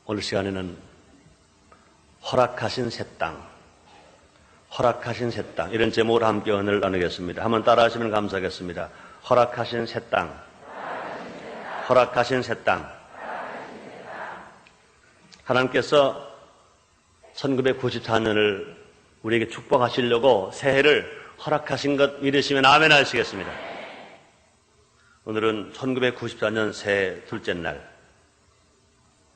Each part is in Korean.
오늘 시간에는 허락하신 새 땅, 허락하신 새 땅, 이런 제목으로 함께 은혜를 나누겠습니다. 한번 따라하시면 감사하겠습니다. 허락하신 새 땅, 허락하신 새 땅. 하나님께서 1994년을 우리에게 축복하시려고 새해를 허락하신 것 믿으시면 아멘 하시겠습니다. 오늘은 1994년 새해 둘째 날,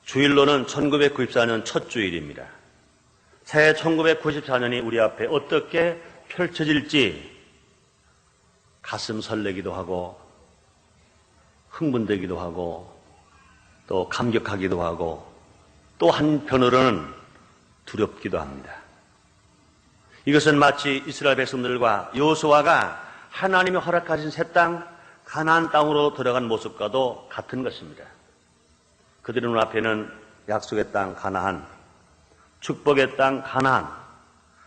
주일로는 1994년 첫 주일입니다. 새해 1994년이 우리 앞에 어떻게 펼쳐질지 가슴 설레기도 하고 흥분되기도 하고 또 감격하기도 하고 또 한편으로는 두렵기도 합니다. 이것은 마치 이스라엘 백성들과 여호수아가 하나님이 허락하신 새 땅 가나안 땅으로 들어간 모습과도 같은 것입니다. 그들의 눈앞에는 약속의 땅 가나안, 축복의 땅 가나안,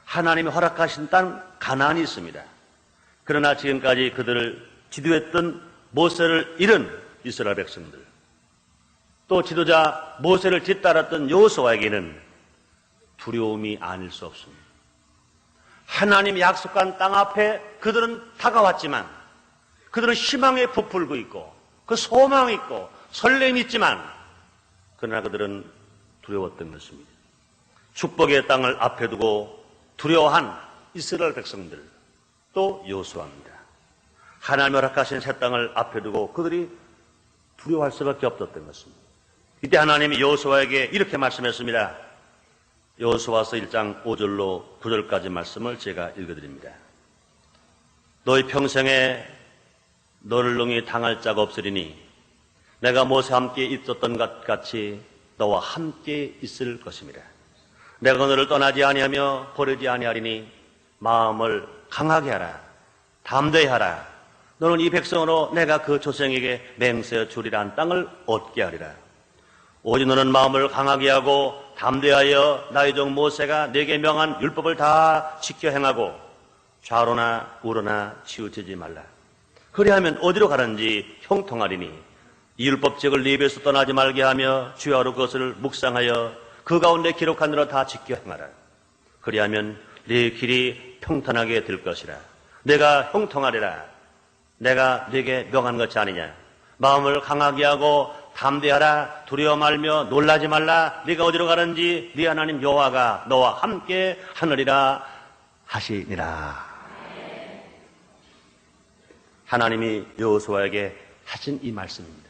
하나님이 허락하신 땅 가나안이 있습니다. 그러나 지금까지 그들을 지도했던 모세를 잃은 이스라엘 백성들, 또 지도자 모세를 뒤따랐던 여호수아에게는 두려움이 아닐 수 없습니다. 하나님이 약속한 땅 앞에 그들은 다가왔지만, 그들은 희망에 부풀고 있고 그 소망이 있고 설렘이 있지만, 그러나 그들은 두려웠던 것입니다. 축복의 땅을 앞에 두고 두려워한 이스라엘 백성들, 또 여호수아입니다. 하나님이 허락하신 새 땅을 앞에 두고 그들이 두려워할 수밖에 없었던 것입니다. 이때 하나님이 여호수아에게 이렇게 말씀했습니다. 여호수아서 1장 5절로 9절까지 말씀을 제가 읽어드립니다. 너희 평생에 너를 능히 당할 자가 없으리니 내가 모세와 함께 있었던 것 같이 너와 함께 있을 것입니다. 내가 너를 떠나지 아니하며 버리지 아니하리니 마음을 강하게 하라. 담대히 하라. 너는 이 백성으로 내가 그 조상에게 맹세해 주리라 한 땅을 얻게 하리라. 오직 너는 마음을 강하게 하고 담대하여 나의 종 모세가 내게 명한 율법을 다 지켜 행하고 좌로나 우로나 치우치지 말라. 그리하면 어디로 가는지 형통하리니 이 율법책을 네 입에서 떠나지 말게 하며 주야로 그것을 묵상하여 그 가운데 기록한 대로 다 지켜 행하라. 그리하면 네 길이 평탄하게 될 것이라. 내가 형통하리라. 내가 네게 명한 것이 아니냐. 마음을 강하게 하고 담대하라. 두려워 말며 놀라지 말라. 네가 어디로 가는지 네 하나님 여호와가 너와 함께 하느리라 하시니라. 하나님이 여호수아에게 하신 이 말씀입니다.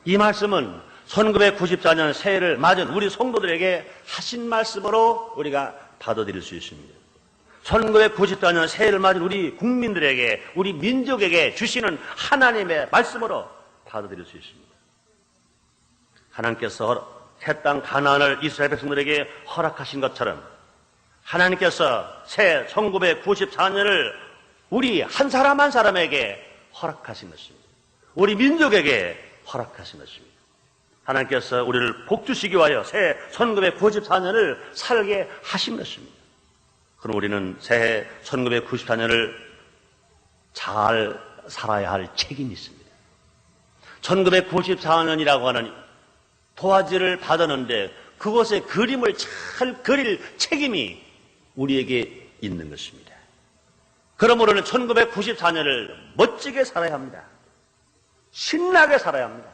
이 말씀은 1994년 새해를 맞은 우리 성도들에게 하신 말씀으로 우리가 받아들일 수 있습니다. 1994년 새해를 맞은 우리 국민들에게, 우리 민족에게 주시는 하나님의 말씀으로 받아들일 수 있습니다. 하나님께서 새 땅 가나안을 이스라엘 백성들에게 허락하신 것처럼 하나님께서 새 1994년을 우리 한 사람 한 사람에게 허락하신 것입니다. 우리 민족에게 허락하신 것입니다. 하나님께서 우리를 복주시기 위하여 새 1994년을 살게 하신 것입니다. 그럼 우리는 새해 1994년을 잘 살아야 할 책임이 있습니다. 1994년이라고 하는 도화지를 받았는데 그것의 그림을 잘 그릴 책임이 우리에게 있는 것입니다. 그러므로는 1994년을 멋지게 살아야 합니다. 신나게 살아야 합니다.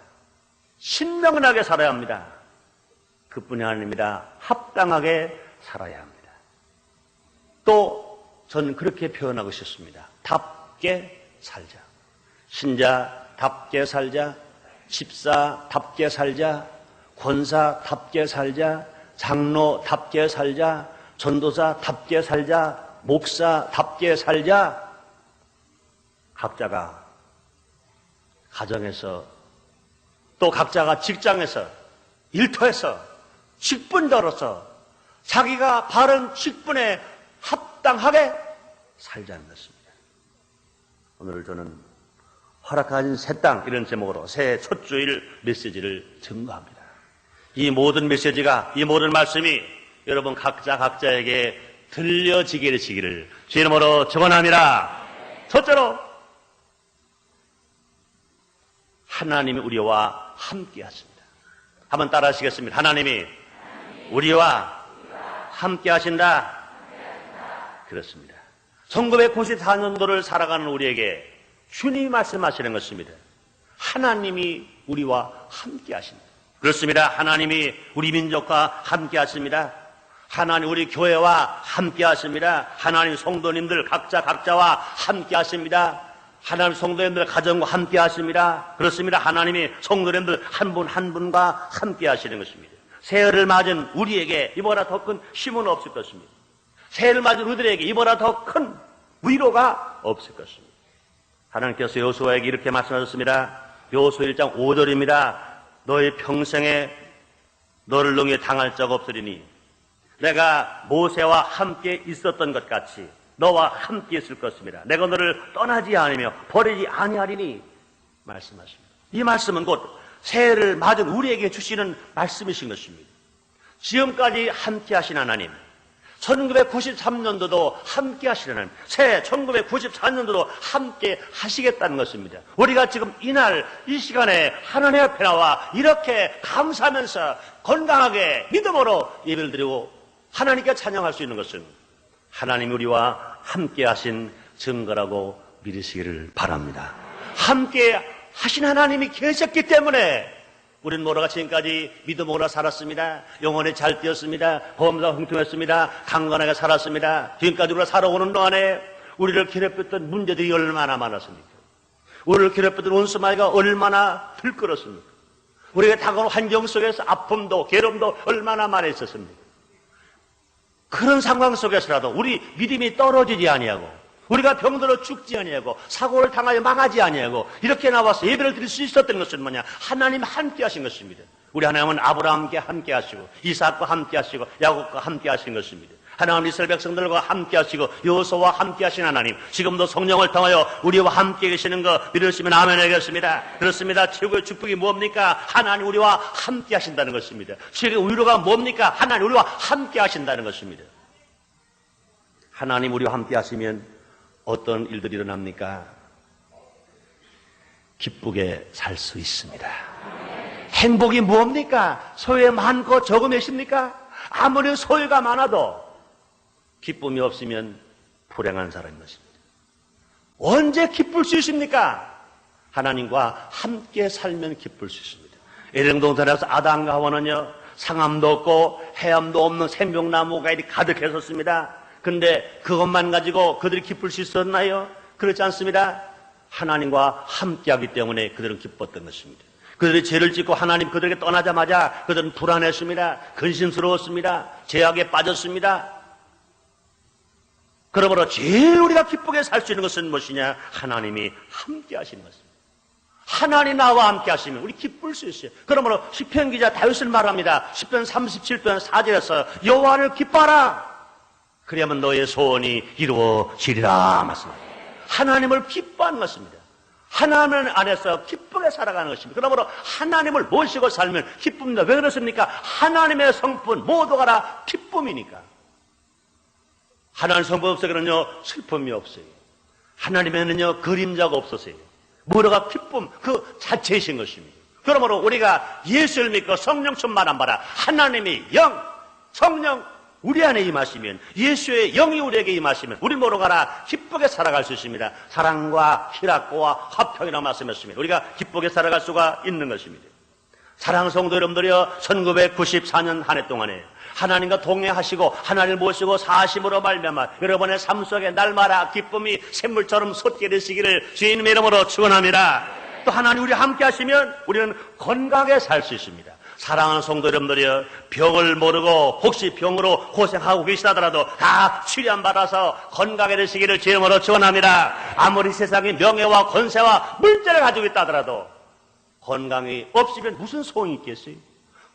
신명나게 살아야 합니다. 그뿐이 아닙니다. 합당하게 살아야 합니다. 또 저는 그렇게 표현하고 싶습니다. 답게 살자. 신자답게 살자. 집사답게 살자. 권사답게 살자. 장로답게 살자. 전도사답게 살자. 목사답게 살자. 각자가 가정에서 또 각자가 직장에서 일터에서 직분자로서 자기가 바른 직분에 합당하게 살자는 것입니다. 오늘 저는 허락하신 새 땅 이런 제목으로 새해 첫 주일 메시지를 증거합니다. 이 모든 메시지가, 이 모든 말씀이 여러분 각자에게 들려지게 되시기를 주 이름으로 축원합니다. 첫째로 하나님이 우리와 함께 하십니다. 한번 따라 하시겠습니다. 하나님이 우리와 함께 하신다. 그렇습니다. 1994년도를 살아가는 우리에게 주님이 말씀하시는 것입니다. 하나님이 우리와 함께 하신다. 그렇습니다. 하나님이 우리 민족과 함께 하십니다. 하나님 우리 교회와 함께 하십니다. 하나님 성도님들 각자와 함께 하십니다. 하나님 성도님들 가정과 함께 하십니다. 그렇습니다. 하나님이 성도님들 한 분 한 분과 함께 하시는 것입니다. 새해를 맞은 우리에게 이보다 더 큰 힘은 없을 것입니다. 새해를 맞은 우리들에게 이보다 더 큰 위로가 없을 것입니다. 하나님께서 여호수아에게 이렇게 말씀하셨습니다. 여호수아 1장 5절입니다. 너의 평생에 너를 능히 당할 적 없으리니 내가 모세와 함께 있었던 것 같이 너와 함께 있을 것입니다. 내가 너를 떠나지 않으며 버리지 아니하리니 말씀하십니다. 이 말씀은 곧 새해를 맞은 우리에게 주시는 말씀이신 것입니다. 지금까지 함께 하신 하나님, 1993년도도 함께 하시는 하나님, 새해 1994년도도 함께 하시겠다는 것입니다. 우리가 지금 이날 이 시간에 하나님 앞에 나와 이렇게 감사하면서 건강하게 믿음으로 예배를 드리고 하나님께 찬양할 수 있는 것은 하나님 우리와 함께 하신 증거라고 믿으시기를 바랍니다. 함께 하신 하나님이 계셨기 때문에 우리는 모두가 지금까지 믿음으로 살았습니다. 영혼이 잘 뛰었습니다. 범사가 형통했습니다. 강건하게 살았습니다. 지금까지 우리가 살아오는 동안에 우리를 괴롭혔던 문제들이 얼마나 많았습니까? 우리를 괴롭혔던 원수마귀가 얼마나 들끓었습니까? 우리가 다가온 환경 속에서 아픔도 괴로움도 얼마나 많이 있었습니까? 그런 상황 속에서라도 우리 믿음이 떨어지지 아니하고 우리가 병들어 죽지 아니하고 사고를 당하여 망하지 아니하고 이렇게 나와서 예배를 드릴 수 있었던 것은 뭐냐? 하나님 함께 하신 것입니다. 우리 하나님은 아브라함과 함께 하시고 이삭과 함께 하시고 야곱과 함께 하신 것입니다. 하나님 이스라엘 백성들과 함께 하시고 여호수아와 함께 하신 하나님, 지금도 성령을 통하여 우리와 함께 계시는 거 믿으시면 아멘 하겠습니다. 그렇습니다. 최고의 축복이 뭡니까? 하나님 우리와 함께 하신다는 것입니다. 최고의 위로가 뭡니까? 하나님 우리와 함께 하신다는 것입니다. 하나님 우리와 함께 하시면 어떤 일들이 일어납니까? 기쁘게 살 수 있습니다. 행복이 뭡니까? 소유에 많고 적음이십니까? 아무리 소유가 많아도 기쁨이 없으면 불행한 사람인 것입니다. 언제 기쁠 수 있습니까? 하나님과 함께 살면 기쁠 수 있습니다. 에덴 동산에서 아담과 하와는요, 상함도 없고 해암도 없는 생명나무가 이렇게 가득했었습니다. 근데 그것만 가지고 그들이 기쁠 수 있었나요? 그렇지 않습니다. 하나님과 함께하기 때문에 그들은 기뻤던 것입니다. 그들이 죄를 짓고 하나님 그들에게 떠나자마자 그들은 불안했습니다. 근심스러웠습니다. 죄악에 빠졌습니다. 그러므로 제일 우리가 기쁘게 살 수 있는 것은 무엇이냐? 하나님이 함께 하시는 것입니다. 하나님 나와 함께 하시면 우리 기쁠 수 있어요. 그러므로 시편 기자 다윗은 말합니다. 시편 37편 4절에서 여호와를 기뻐하라. 그리하면 너의 소원이 이루어지리라 말씀합니다. 하나님을 기뻐하는 것입니다. 하나님 안에서 기쁘게 살아가는 것입니다. 그러므로 하나님을 모시고 살면 기쁩니다. 왜 그렇습니까? 하나님의 성품 모두가 다 기쁨이니까. 하나님 성품 없어서는요 슬픔이 없어요. 하나님에는요 그림자가 없었어요. 뭐가 기쁨 그 자체이신 것입니다. 그러므로 우리가 예수를 믿고 성령 충만한 바라 하나님이 영 성령 우리 안에 임하시면 예수의 영이 우리에게 임하시면 우리 모두가 다 기쁘게 살아갈 수 있습니다. 사랑과 희락과 화평이라 말씀했습니다. 우리가 기쁘게 살아갈 수가 있는 것입니다. 사랑하는 성도 여러분들이여 1994년 한 해 동안에 하나님과 동행하시고 하나님을 모시고 사심으로 말미암아 여러분의 삶 속에 날마다 기쁨이 샘물처럼 솟게 되시기를 주님의 이름으로 축원합니다. 또 하나님 우리 함께 하시면 우리는 건강하게 살 수 있습니다. 사랑하는 성도 여러분들이여 병을 모르고 혹시 병으로 고생하고 계시다더라도 다 치료한 받아서 건강하게 되시기를 주님으로 축원합니다. 아무리 세상에 명예와 권세와 물질을 가지고 있다 하더라도 건강이 없으면 무슨 소용이 있겠어요?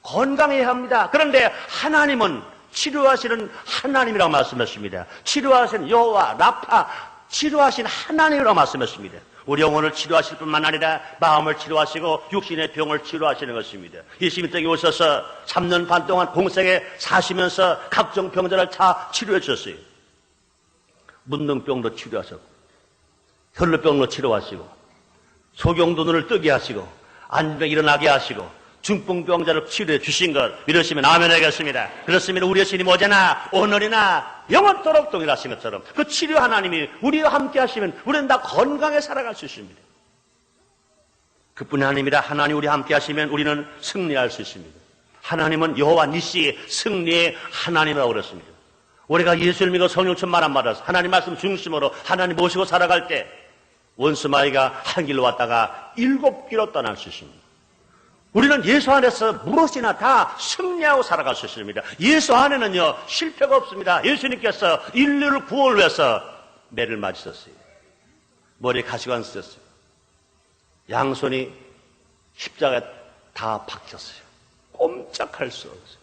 건강해야 합니다. 그런데 하나님은 치료하시는 하나님이라고 말씀하십니다. 치료하시는 여호와 라파 치료하신 하나님이라고 말씀하십니다. 우리 영혼을 치료하실 뿐만 아니라 마음을 치료하시고 육신의 병을 치료하시는 것입니다. 예수님 댁에 오셔서 3년 반 동안 공생에 사시면서 각종 병들을 다 치료해 주셨어요. 문둥병도 치료하셨고 혈루병도 치료하시고 소경도 눈을 뜨게 하시고 안병 일어나게 하시고 중풍병자를 치료해 주신 것 믿으시면 아멘 하겠습니다. 그렇습니다. 우리의 신이 어제나 오늘이나 영원토록 동일하신 것처럼 그 치료 하나님이 우리와 함께 하시면 우리는 다 건강에 살아갈 수 있습니다. 그뿐이 아닙니다. 하나님 우리와 함께 하시면 우리는 승리할 수 있습니다. 하나님은 여호와 니시, 승리의 하나님이라고 그랬습니다. 우리가 예수를 믿고 성령 충만함 받아서 하나님 말씀 중심으로 하나님 모시고 살아갈 때 원수마귀가 한 길로 왔다가 7길로 떠날 수 있습니다. 우리는 예수 안에서 무엇이나 다 승리하고 살아갈 수 있습니다. 예수 안에는요 실패가 없습니다. 예수님께서 인류를 구원을 위해서 매를 맞으셨어요. 머리에 가시관 쓰셨어요. 양손이 십자가에 다 박혔어요. 꼼짝할 수 없어요.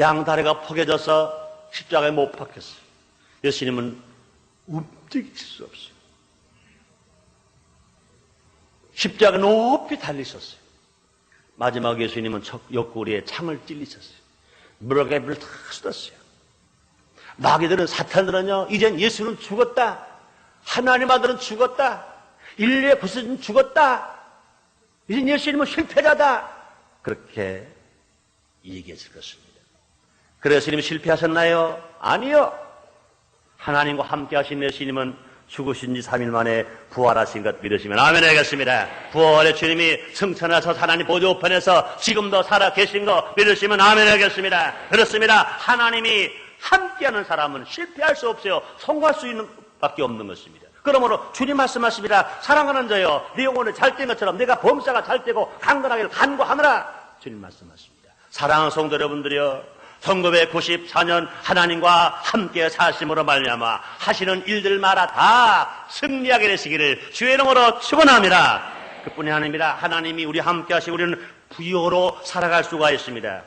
양다리가 포개져서 십자가에 못 박혔어요. 예수님은 움직일 수 없어요. 십자가 높이 달리셨어요. 마지막 예수님은 옆구리에 창을 찔리셨어요. 물개비를 다 쏟았어요. 마귀들은, 사탄들은요, 이젠 예수는 죽었다. 하나님 아들은 죽었다. 인류의 구세주는 죽었다. 이젠 예수님은 실패자다. 그렇게 얘기했을 것입니다. 그래서 예수님 실패하셨나요? 아니요. 하나님과 함께 하신 예수님은 죽으신 지 3일 만에 부활하신 것 믿으시면 아멘 하겠습니다. 부활의 주님이 승천하셔서 하나님 보좌 우편에서 지금도 살아 계신 거 믿으시면 아멘 하겠습니다. 그렇습니다. 하나님이 함께하는 사람은 실패할 수 없어요. 성공할 수 있는 밖에 없는 것입니다. 그러므로 주님 말씀하십니다. 사랑하는 자여, 네 영혼을 잘된 것처럼 내가 범사가 잘되고 강건하기를 간구하느라. 주님 말씀하십니다. 사랑하는 성도 여러분들이여, 1994년 하나님과 함께 사심으로 말미암아 하시는 일들마다 다 승리하게 되시기를 주의 이름으로 축원합니다. 그뿐이 아닙니다. 하나님이 우리 함께 하시고 우리는 부요로 살아갈 수가 있습니다.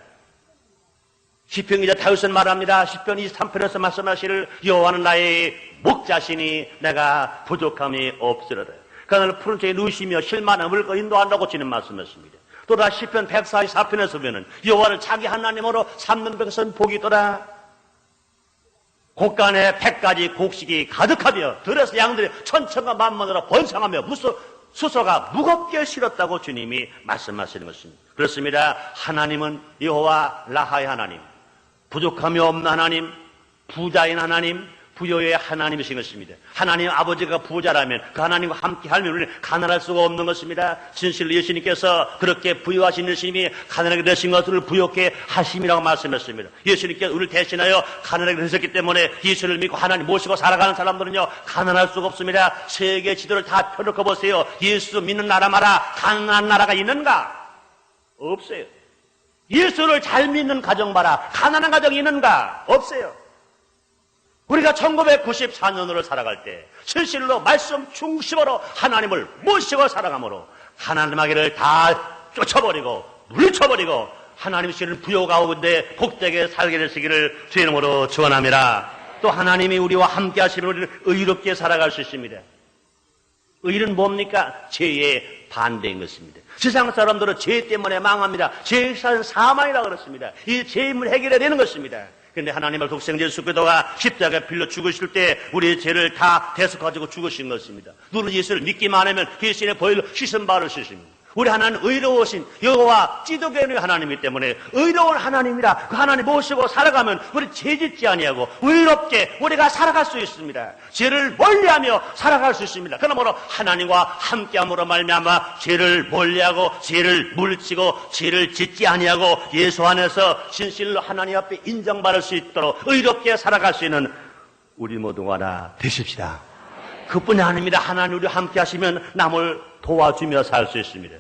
시편 기자 다윗은 말합니다. 시편 23편에서 말씀하시를 여호와는 나의 목자시니 내가 부족함이 없으리라. 그날 푸른 저에 누우시며 실만함을 인도한다고 주님 말씀하십니다. 또다 시편 144편에서 보면은 여호와를 자기 하나님으로 삼는 백성은 복이더라. 곡간에 100가지 곡식이 가득하며 들에서 양들이 천천과 만만으로 번성하며 수소가 무겁게 실었다고 주님이 말씀하시는 것입니다. 그렇습니다. 하나님은 여호와 라하의 하나님, 부족함이 없는 하나님, 부자인 하나님, 부여의 하나님이신 것입니다. 하나님 아버지가 부자라면 그 하나님과 함께 하면 우리는 가난할 수가 없는 것입니다. 진실로 예수님께서 그렇게 부여하신 예수님이 가난하게 되신 것을 부욕해 하심이라고 말씀했습니다. 예수님께서 우리를 대신하여 가난하게 되셨기 때문에 예수를 믿고 하나님 모시고 살아가는 사람들은요 가난할 수가 없습니다. 세계 지도를 다 펴놓고 보세요. 예수 믿는 나라마다 가난한 나라가 있는가? 없어요. 예수를 잘 믿는 가정 봐라. 가난한 가정이 있는가? 없어요. 우리가 1994년으로 살아갈 때 실실로 말씀 중심으로 하나님을 모시고 살아가므로 하나님에게를 다 쫓아버리고 물리쳐버리고 하나님 주시는 부요 가운데 복되게 살게 되시기를 주의 이름으로 축원합니다. 또 하나님이 우리와 함께 하시면 우리는 의롭게 살아갈 수 있습니다. 의는 뭡니까? 죄의 반대인 것입니다. 세상 사람들은 죄 때문에 망합니다. 죄는 사망이라고 그렇습니다. 이 죄임을 해결해야 되는 것입니다. 그런데 하나님의 독생자 예수 그리스도가 십자가에 빌려 죽으실 때 우리의 죄를 다 대속가지고 죽으신 것입니다. 누구는 예수를 믿기만 하면 예수의 보혈로 씻음 받을 수 있습니다. 우리 하나님 의로우신 여호와 지도교의 하나님이기 때문에 의로운 하나님이라 그 하나님 모시고 살아가면 우리 죄짓지 아니하고 의롭게 우리가 살아갈 수 있습니다. 죄를 멀리하며 살아갈 수 있습니다. 그러므로 하나님과 함께함으로 말미암아 죄를 멀리하고 죄를 물리치고 죄를 짓지 아니하고 예수 안에서 진실로 하나님 앞에 인정받을 수 있도록 의롭게 살아갈 수 있는 우리 모두가 다 되십시다. 그뿐이 아닙니다. 하나님 우리와 함께 하시면 남을 도와주며 살 수 있습니다.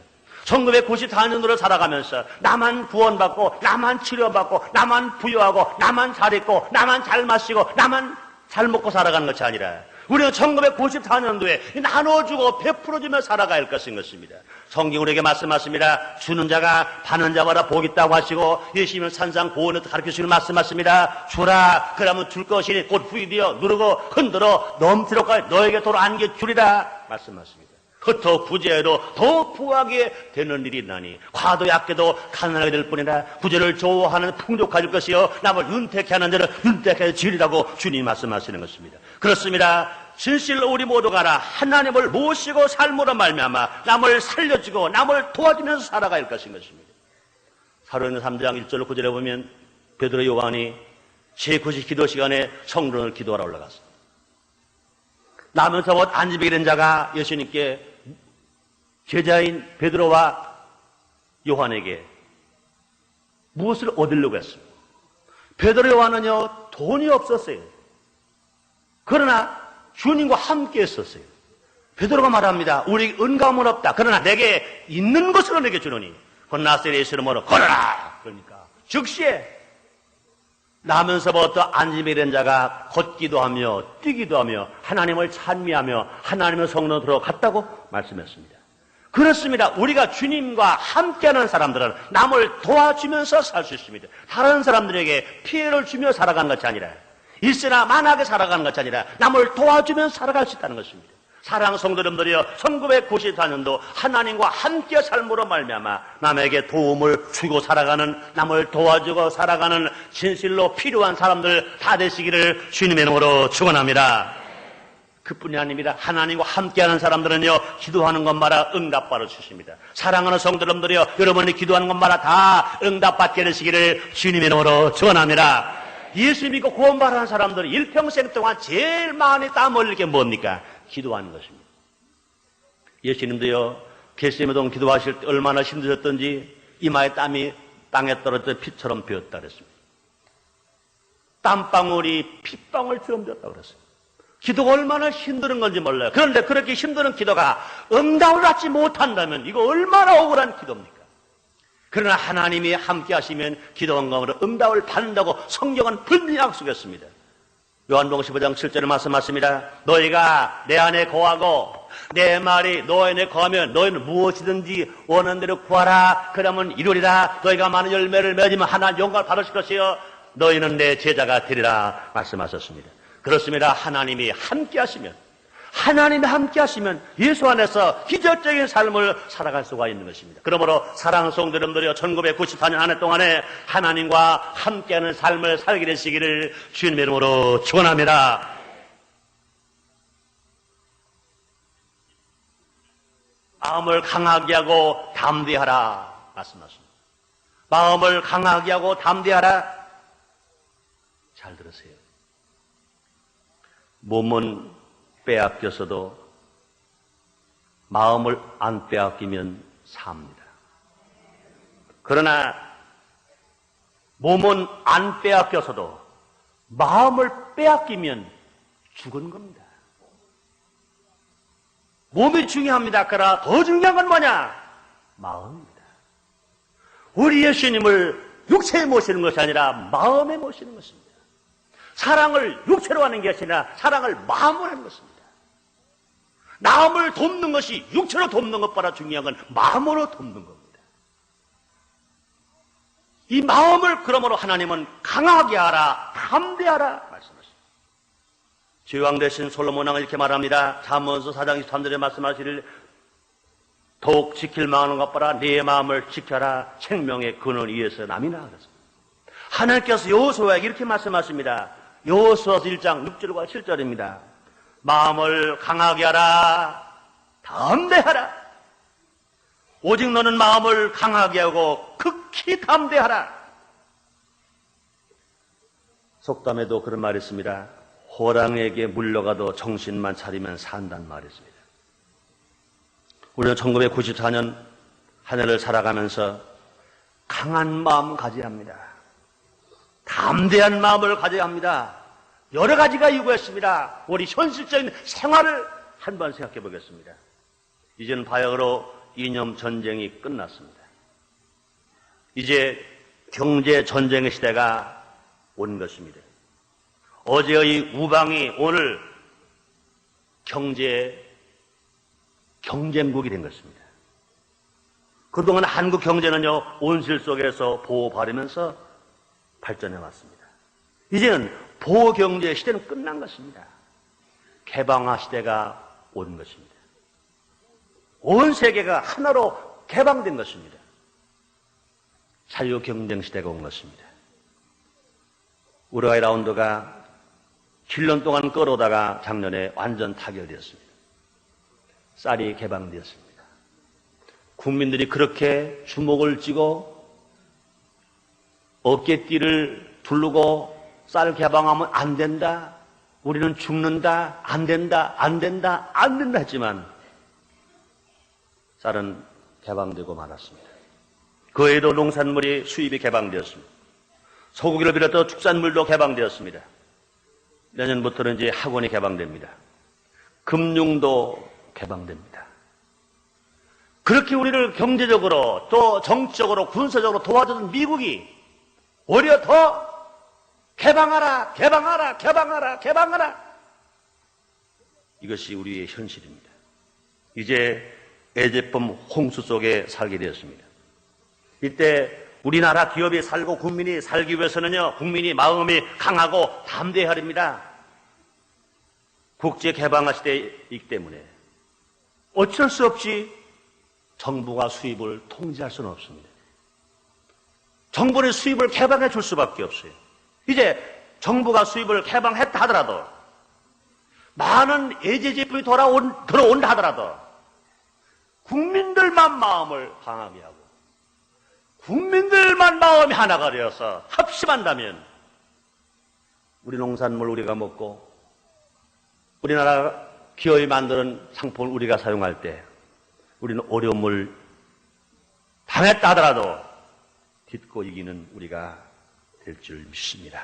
1994년으로 살아가면서 나만 구원받고 나만 치료받고 나만 부유하고 나만 잘 입고 나만 잘 마시고 나만 잘 먹고 살아가는 것이 아니라 우리는 1994년도에 나눠주고 베풀어주며 살아가야 할 것인 것입니다. 성경 우리에게 말씀하십니다. 주는 자가 받는 자마다 복 있다고 하시고 예수님은 산상 고원에서 가르쳐주시는 말씀하십니다. 주라 그러면 줄 것이니 곧 후이되어 누르고 흔들어 넘치도록 너에게 도로 안겨주리라 말씀하십니다. 흩어 부재로 더 부하게 되는 일이 있나니 과도 약게도 가난하게 될 뿐이라 부재를 좋아하는 풍족해질 것이요 남을 윤택해 하는 자를 윤택해 지으리라고 주님 말씀하시는 것입니다. 그렇습니다. 진실로 우리 모두가 하나님을 모시고 삶으로 말미암아 남을 살려주고 남을 도와주면서 살아갈 것인 것입니다. 사도행전 3장 1절 9절에 보면 베드로 요한이 제9시 기도 시간에 성전을 기도하러 올라갔습니다. 나면서 곧 안집에 된 자가 예수님께 제자인 베드로와 요한에게 무엇을 얻으려고 했습니까? 베드로 요한은요, 돈이 없었어요. 그러나 주님과 함께 했었어요. 베드로가 말합니다. 우리 은감은 없다. 그러나 내게 있는 것으로 내게 주노니 곧 나사렛 예수 이름으로 걸어라. 그러니까 즉시에 나면서부터 안집에 된 자가 걷기도 하며 뛰기도 하며 하나님을 찬미하며 하나님의 성전으로 들어갔다고 말씀했습니다. 그렇습니다. 우리가 주님과 함께하는 사람들은 남을 도와주면서 살 수 있습니다. 다른 사람들에게 피해를 주며 살아가는 것이 아니라 있으나 만하게 살아가는 것이 아니라 남을 도와주면서 살아갈 수 있다는 것입니다. 사랑하는 성도 여러분들이여, 1994년도 하나님과 함께 삶으로 말미암아 남에게 도움을 주고 살아가는, 남을 도와주고 살아가는 진실로 필요한 사람들 다 되시기를 주님의 이름으로 축원합니다. 그뿐이 아닙니다. 하나님과 함께하는 사람들은요, 기도하는 것마다 응답받아 주십니다. 사랑하는 성도 여러분들이여, 여러분이 기도하는 것마다 다 응답받게 되시기를 주님의 이름으로 축원합니다. 예수 믿고 구원받은 사람들은 일평생 동안 제일 많이 땀 흘릴 게 뭡니까? 기도하는 것입니다. 예수님도요, 겟세마네 기도하실 때 얼마나 힘드셨던지 이마에 땀이 땅에 떨어져 피처럼 베었다 그랬습니다. 땀방울이 핏방울처럼 되었다고 그랬습니다. 기도가 얼마나 힘든 건지 몰라요. 그런데 그렇게 힘든 기도가 응답을 받지 못한다면 이거 얼마나 억울한 기도입니까? 그러나 하나님이 함께 하시면 기도한 가운데 응답을 받는다고 성경은 분명히 약속했습니다. 요한복음 15장 7절에 말씀하십니다. 너희가 내 안에 거하고 내 말이 너희 안에 거하면 너희는 무엇이든지 원하는 대로 구하라. 그러면 이루리라. 너희가 많은 열매를 맺으면 하나님 영광을 받으실 것이요 너희는 내 제자가 되리라 말씀하셨습니다. 그렇습니다. 하나님이 함께 하시면 예수 안에서 기적적인 삶을 살아갈 수가 있는 것입니다. 그러므로 사랑하는 성도 여러분들이여, 1994년 한 해 동안에 하나님과 함께하는 삶을 살게 되시기를 주님의 이름으로 축원합니다. 마음을 강하게 하고 담대하라 말씀하십니다. 마음을 강하게 하고 담대하라. 잘 들으세요. 몸은 빼앗겨서도 마음을 안 빼앗기면 삽니다. 그러나 몸은 안 빼앗겨서도 마음을 빼앗기면 죽은 겁니다. 몸이 중요합니다. 그러나 더 중요한 건 뭐냐? 마음입니다. 우리 예수님을 육체에 모시는 것이 아니라 마음에 모시는 것입니다. 사랑을 육체로 하는 것이 아니라 사랑을 마음으로 하는 것입니다. 남을 돕는 것이 육체로 돕는 것보다 중요한 건 마음으로 돕는 겁니다. 이 마음을 그러므로 하나님은 강하게 하라, 담대하라 말씀하십니다. 제왕 대신 솔로몬 왕은 이렇게 말합니다. 잠언서 4장 23절에 말씀하시길 더욱 지킬 만한 것보다 내 마음을 지켜라. 생명의 근원 위에서 남이 나아갔습니다. 하나님께서 여호수아에게 이렇게 말씀하십니다. 여호수아서 1장 6절과 7절입니다. 마음을 강하게 하라, 담대하라. 오직 너는 마음을 강하게 하고 극히 담대하라. 속담에도 그런 말이 있습니다. 호랑이에게 물려가도 정신만 차리면 산다는 말이 있습니다. 우리는 1994년 한 해를 살아가면서 강한 마음 가져야 합니다. 담대한 마음을 가져야 합니다. 여러 가지가 요구했습니다. 우리 현실적인 생활을 한번 생각해 보겠습니다. 이제는 바야흐로 이념 전쟁이 끝났습니다. 이제 경제 전쟁의 시대가 온 것입니다. 어제의 우방이 오늘 경쟁국이 된 것입니다. 그동안 한국 경제는요, 온실 속에서 보호받으면서 발전해 왔습니다. 이제는 보호경제 시대는 끝난 것입니다. 개방화 시대가 온 것입니다. 온 세계가 하나로 개방된 것입니다. 자유경쟁 시대가 온 것입니다. 우루과이 라운드가 7년 동안 끌어오다가 작년에 완전 타결되었습니다. 쌀이 개방되었습니다. 국민들이 그렇게 주먹을 쥐고 어깨띠를 두르고 쌀 개방하면 안 된다, 우리는 죽는다, 안 된다, 안 된다, 안 된다 했지만 쌀은 개방되고 말았습니다. 그 외에도 농산물이 수입이 개방되었습니다. 소고기를 비롯해 축산물도 개방되었습니다. 내년부터는 이제 학원이 개방됩니다. 금융도 개방됩니다. 그렇게 우리를 경제적으로 또 정치적으로 군사적으로 도와주는 미국이 오히려 더 개방하라, 개방하라, 개방하라, 개방하라. 이것이 우리의 현실입니다. 이제 애제품 홍수 속에 살게 되었습니다. 이때 우리나라 기업이 살고 국민이 살기 위해서는요, 국민이 마음이 강하고 담대해야 합니다. 국제 개방화 시대이기 때문에 어쩔 수 없이 정부가 수입을 통제할 수는 없습니다. 정부는 수입을 개방해 줄 수밖에 없어요. 이제 정부가 수입을 개방했다 하더라도 많은 예제 제품이 들어온다 하더라도 국민들만 마음을 강하게 하고 국민들만 마음이 하나가 되어서 합심한다면 우리 농산물 우리가 먹고 우리나라 기업이 만드는 상품을 우리가 사용할 때 우리는 어려움을 당했다 하더라도 딛고 이기는 우리가 될 줄 믿습니다.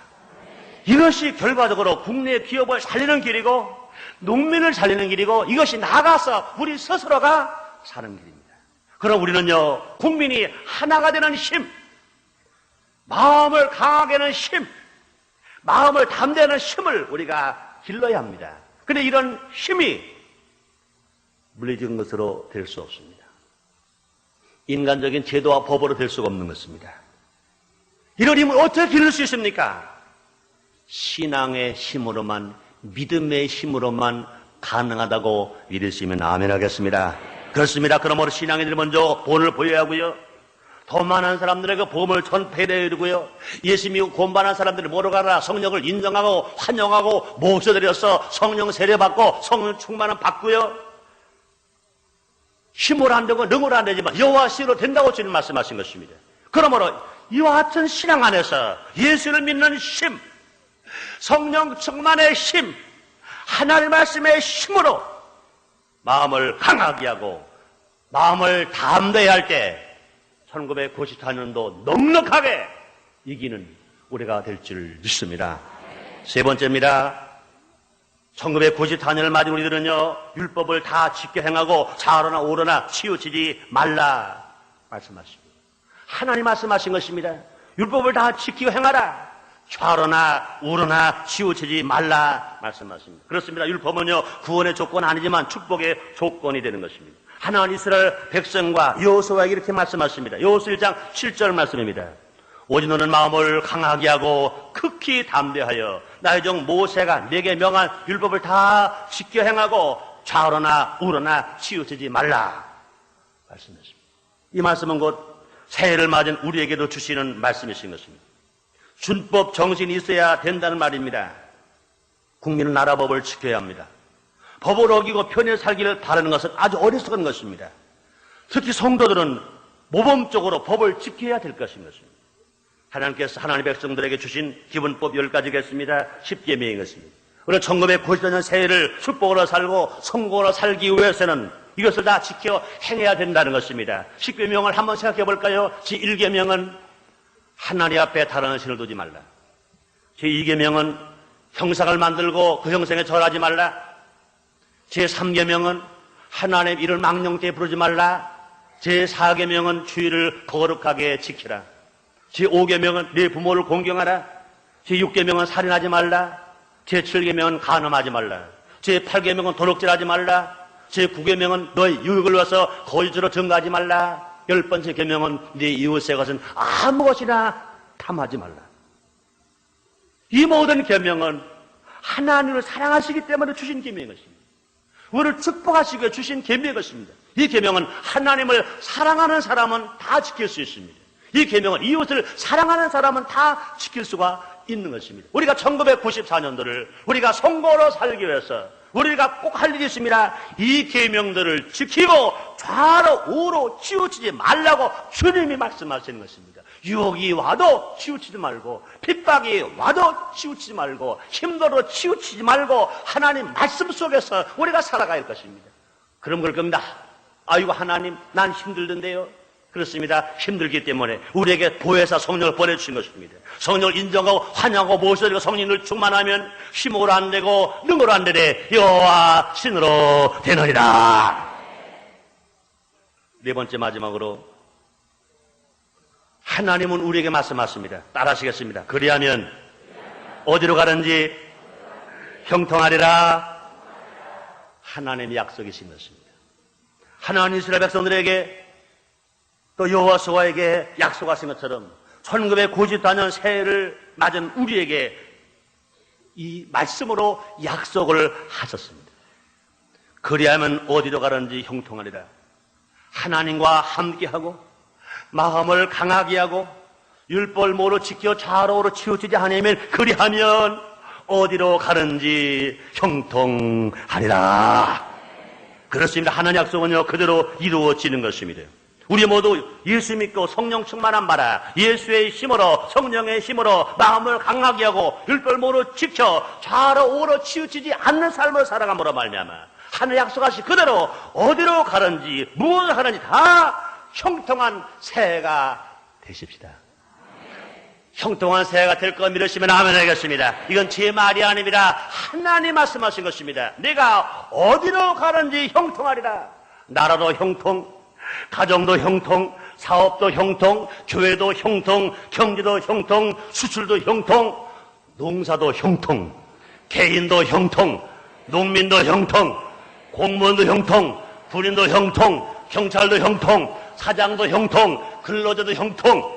이것이 결과적으로 국내 기업을 살리는 길이고 농민을 살리는 길이고 이것이 나가서 우리 스스로가 사는 길입니다. 그럼 우리는요, 국민이 하나가 되는 힘, 마음을 강하게 하는 힘, 마음을 담대하는 힘을 우리가 길러야 합니다. 그런데 이런 힘이 물리적인 것으로 될 수 없습니다. 인간적인 제도와 법으로 될 수가 없는 것입니다. 이런 힘을 어떻게 기를 수 있습니까? 신앙의 힘으로만, 믿음의 힘으로만 가능하다고 믿으시면 아멘 하겠습니다. 그렇습니다. 그러므로 신앙인들이 먼저 본을 보여야 하고요. 더 많은 사람들에게 복음을 전폐해야 되고요. 예수 믿고 구원받은 사람들이 뭐로 가라 성령을 인정하고 환영하고 모셔드려서 성령 세례받고 성령 충만을 받고요. 힘으로 안 되고 능으로 안 되지만 여호와 씨로 된다고 주님 말씀하신 것입니다. 그러므로 이와 같은 신앙 안에서 예수를 믿는 힘, 성령 충만의 힘, 하나님 말씀의 힘으로 마음을 강하게 하고 마음을 담대히 할 때 1994년도 넉넉하게 이기는 우리가 될 줄 믿습니다. 세 번째입니다. 1994년을 맞은 우리들은요, 율법을 다 지켜 행하고 좌로나 우로나 치우치지 말라 말씀하십니다. 하나님 말씀하신 것입니다. 율법을 다 지키고 행하라. 좌로나 우로나 치우치지 말라 말씀하십니다. 그렇습니다. 율법은요, 구원의 조건은 아니지만 축복의 조건이 되는 것입니다. 하나님 이스라엘 백성과 여호수아에게 이렇게 말씀하십니다. 여호수아 1장 7절 말씀입니다. 오직 너는 마음을 강하게 하고 극히 담대하여 나의 종 모세가 내게 명한 율법을 다 지켜 행하고 좌로나 우로나 치우치지 말라 말씀하십니다. 이 말씀은 곧 새해를 맞은 우리에게도 주시는 말씀이신 것입니다. 준법 정신이 있어야 된다는 말입니다. 국민은 나라 법을 지켜야 합니다. 법을 어기고 편에 살기를 바라는 것은 아주 어리석은 것입니다. 특히 성도들은 모범적으로 법을 지켜야 될 것인 것입니다. 하나님께서 하나님의 백성들에게 주신 기본법 10가지가 있습니다. 10계명인 것입니다. 우리가 1994년 새해를 축복으로 살고 성공으로 살기 위해서는 이것을 다 지켜 행해야 된다는 것입니다. 10계명을 한번 생각해 볼까요? 제1계명은 하나님 앞에 다른 신을 두지 말라. 제2계명은 형상을 만들고 그 형상에 절하지 말라. 제3계명은 하나님의 이를 망령되이 부르지 말라. 제4계명은 주의를 거룩하게 지키라. 제5계명은 네 부모를 공경하라. 제6계명은 살인하지 말라. 제7계명은 간음하지 말라. 제8계명은 도둑질하지 말라. 제9계명은 너의 유익을 위해서 거짓으로 증거하지 말라. 10번째 계명은 네 이웃의 것은 아무 것이나 탐하지 말라. 이 모든 계명은 하나님을 사랑하시기 때문에 주신 계명인 것입니다. 우리를 축복하시기 위해 주신 계명인 것입니다. 이 계명은 하나님을 사랑하는 사람은 다 지킬 수 있습니다. 이 계명은 이웃을 사랑하는 사람은 다 지킬 수가 있는 것입니다. 우리가 1994년도를 우리가 성공으로 살기 위해서 우리가 꼭 할 일이 있습니다. 이 계명들을 지키고 좌로 우로 치우치지 말라고 주님이 말씀하시는 것입니다. 유혹이 와도 치우치지 말고, 핍박이 와도 치우치지 말고, 힘들어 치우치지 말고 하나님 말씀 속에서 우리가 살아가야 할 것입니다. 그럼 그럴 겁니다. 아이고 하나님 난 힘들던데요. 그렇습니다. 힘들기 때문에 우리에게 보혜사 성령을 보내주신 것입니다. 성령을 인정하고 환영하고 모셔드리고 성령을 충만하면 힘으로 안 되고 능으로 안 되되 여호와 신으로 되느니라. 네 번째 마지막으로 하나님은 우리에게 말씀하십니다. 따라하시겠습니다. 그리하면 어디로 가는지 형통하리라. 하나님의 약속이신 것입니다. 하나님 이스라엘 백성들에게 또 여호수아에게 약속하신 것처럼 1994년 새해를 맞은 우리에게 이 말씀으로 약속을 하셨습니다. 그리하면 어디로 가는지 형통하리라. 하나님과 함께하고 마음을 강하게 하고 율법모로 지켜 좌로우로 치우치지 않으면 그리하면 어디로 가는지 형통하리라. 그렇습니다. 하나님의 약속은요 그대로 이루어지는 것입니다. 우리 모두 예수 믿고 성령 충만한 바라 예수의 힘으로 성령의 힘으로 마음을 강하게 하고 율법모로 지켜 좌로 우로 치우치지 않는 삶을 살아감으로 말미암아 하늘 약속하신 그대로 어디로 가는지 무엇을 하는지 다 형통한 새해가 되십시다. 형통한 새해가 될 것 믿으시면 아멘 하겠습니다. 이건 제 말이 아닙니다. 하나님 말씀하신 것입니다. 내가 어디로 가는지 형통하리라. 나라도 형통, 가정도 형통, 사업도 형통, 교회도 형통, 경제도 형통, 수출도 형통, 농사도 형통, 개인도 형통, 농민도 형통, 공무원도 형통, 군인도 형통, 경찰도 형통, 사장도 형통, 근로자도 형통,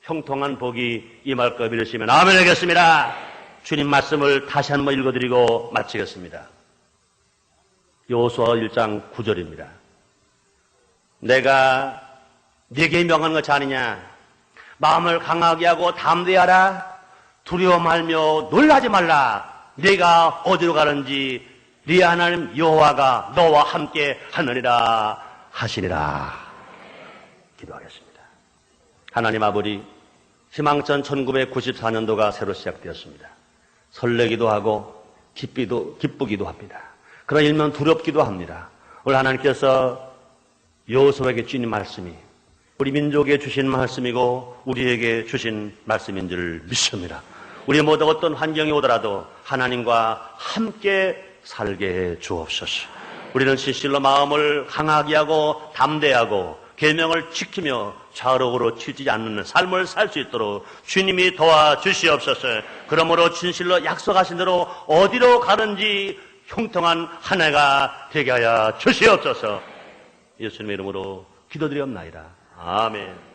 형통한 복이 임할 것 믿으시면 아멘 하겠습니다. 주님 말씀을 다시 한번 읽어드리고 마치겠습니다. 여호수아 1장 9절입니다. 내가 네게 명한 것이 아니냐. 마음을 강하게 하고 담대하라. 두려워 말며 놀라지 말라. 네가 어디로 가는지 네 하나님 여호와가 너와 함께 하느니라 하시리라. 기도하겠습니다. 하나님 아버지, 희망전 1994년도가 새로 시작되었습니다. 설레기도 하고 기쁘기도 합니다. 그러나 일면 두렵기도 합니다. 오늘 하나님께서 여호수아에게 주신 말씀이 우리 민족에 주신 말씀이고 우리에게 주신 말씀인 줄 믿습니다. 우리 모두 어떤 환경이 오더라도 하나님과 함께 살게 해 주옵소서. 우리는 진실로 마음을 강하게 하고 담대하고 계명을 지키며 좌로우로 치우치지 않는 삶을 살 수 있도록 주님이 도와주시옵소서. 그러므로 진실로 약속하신 대로 어디로 가는지 형통한 한 해가 되게 하여 주시옵소서. 예수님의 이름으로 기도드리옵나이다. 아멘.